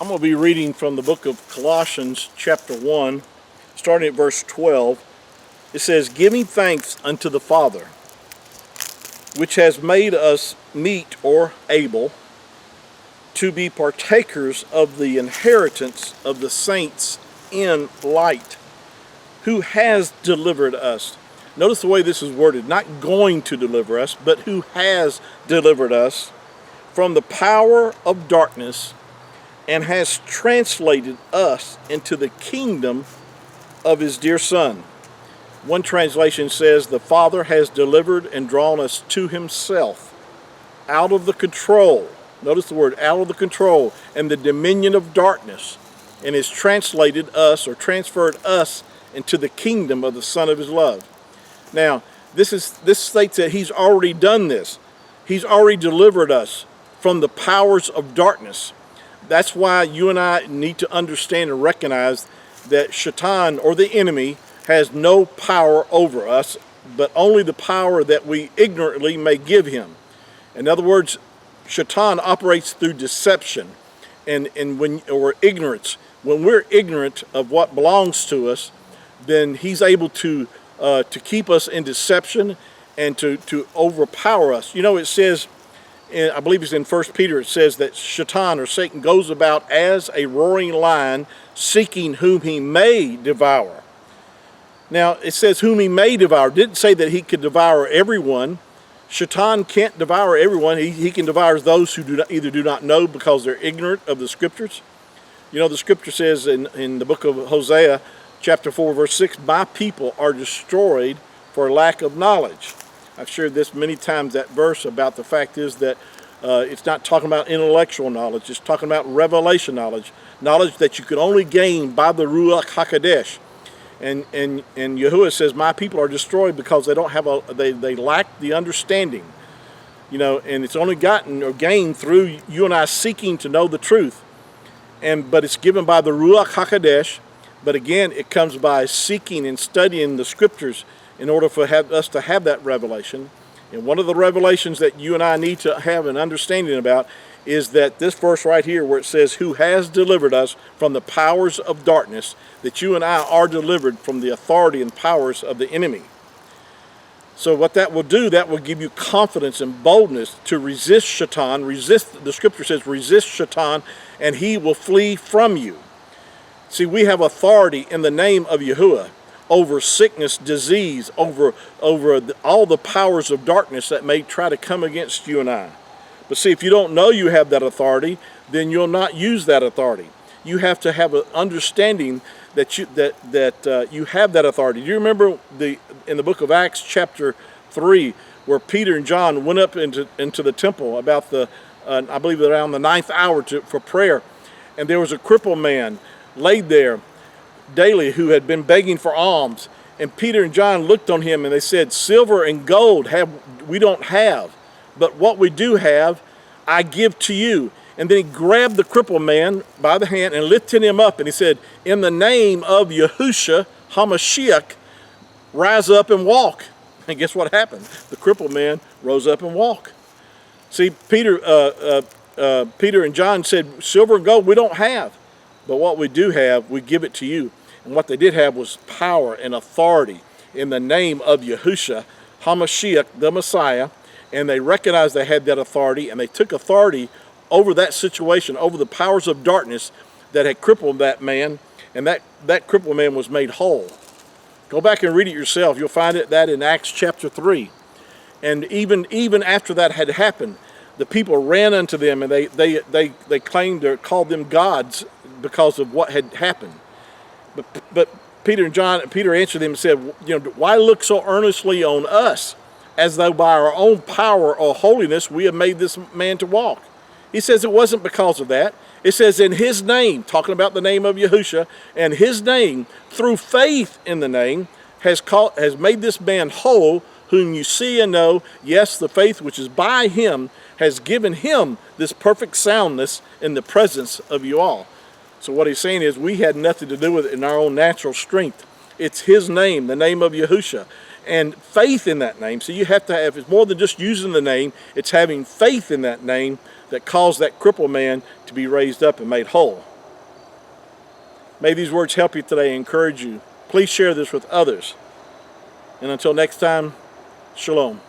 I'm going to be reading from the book of Colossians chapter 1, starting at verse 12. It says, "Giving thanks unto the Father, which has made us meet or able to be partakers of the inheritance of the saints in light, who has delivered us." Notice the way this is worded, not going to deliver us, but who has delivered us from the power of darkness and has translated us into the kingdom of his dear Son. One translation says, the Father has delivered and drawn us to himself out of the control, notice the word, out of the control and the dominion of darkness, and has translated us or transferred us into the kingdom of the Son of his love. Now, this states that he's already done this. He's already delivered us from the powers of darkness. That's why you and I need to understand and recognize that Shatan, or the enemy, has no power over us, but only the power that we ignorantly may give him. In other words, Shatan operates through deception or ignorance. When we're ignorant of what belongs to us, then he's able to keep us in deception and to overpower us. You know, it says, I believe it's in 1 Peter, it says that Shatan, or Satan, goes about as a roaring lion, seeking whom he may devour. Now, it says whom he may devour. It didn't say that he could devour everyone. Shatan can't devour everyone. He can devour those who either do not know because they're ignorant of the scriptures. You know, the scripture says in the book of Hosea, chapter 4, verse 6, "My people are destroyed for lack of knowledge." I've shared this many times, that verse, about the fact is that it's not talking about intellectual knowledge. It's talking about revelation knowledge, knowledge that you can only gain by the Ruach HaKodesh. And Yahuwah says, "My people are destroyed because they don't have they lack the understanding." You know, and it's only gotten or gained through you and I seeking to know the truth. But it's given by the Ruach HaKodesh. But again, it comes by seeking and studying the scriptures in order for us to have that revelation. And one of the revelations that you and I need to have an understanding about is that this verse right here, where it says, "Who has delivered us from the powers of darkness," that you and I are delivered from the authority and powers of the enemy. So what that will do, that will give you confidence and boldness to resist Shatan. The scripture says, resist Shatan, and he will flee from you. See, we have authority in the name of Yahuwah over sickness, disease, over all the powers of darkness that may try to come against you and I. But see, if you don't know you have that authority, then you'll not use that authority. You have to have an understanding that you have that authority. Do you remember in the book of Acts chapter 3, where Peter and John went up into the temple about I believe around the 9th hour for prayer, and there was a crippled man laid there daily who had been begging for alms, and Peter and John looked on him and they said, "Silver and gold we don't have, but what we do have I give to you." And then he grabbed the crippled man by the hand and lifted him up, and he said, "In the name of Yahushua HaMashiach, rise up and walk." And guess what happened? The crippled man rose up and walked. See, Peter and John said, "Silver and gold we don't have, but what we do have, we give it to you." And what they did have was power and authority in the name of Yahushua HaMashiach, the Messiah. And they recognized they had that authority, and they took authority over that situation, over the powers of darkness that had crippled that man, and that crippled man was made whole. Go back and read it yourself. You'll find that in Acts chapter 3. And even after that had happened, the people ran unto them, and they claimed or called them gods because of what had happened. But Peter answered them and said, "You know, why look so earnestly on us, as though by our own power or holiness we have made this man to walk?" He says it wasn't because of that. It says in his name, talking about the name of Yahushua, and his name, through faith in the name, has made this man whole, whom you see and know. Yes, the faith which is by him has given him this perfect soundness in the presence of you all. So what he's saying is we had nothing to do with it in our own natural strength. It's his name, the name of Yahushua, and faith in that name. So you have to have, it's more than just using the name, it's having faith in that name that caused that crippled man to be raised up and made whole. May these words help you today, encourage you. Please share this with others. And until next time, shalom.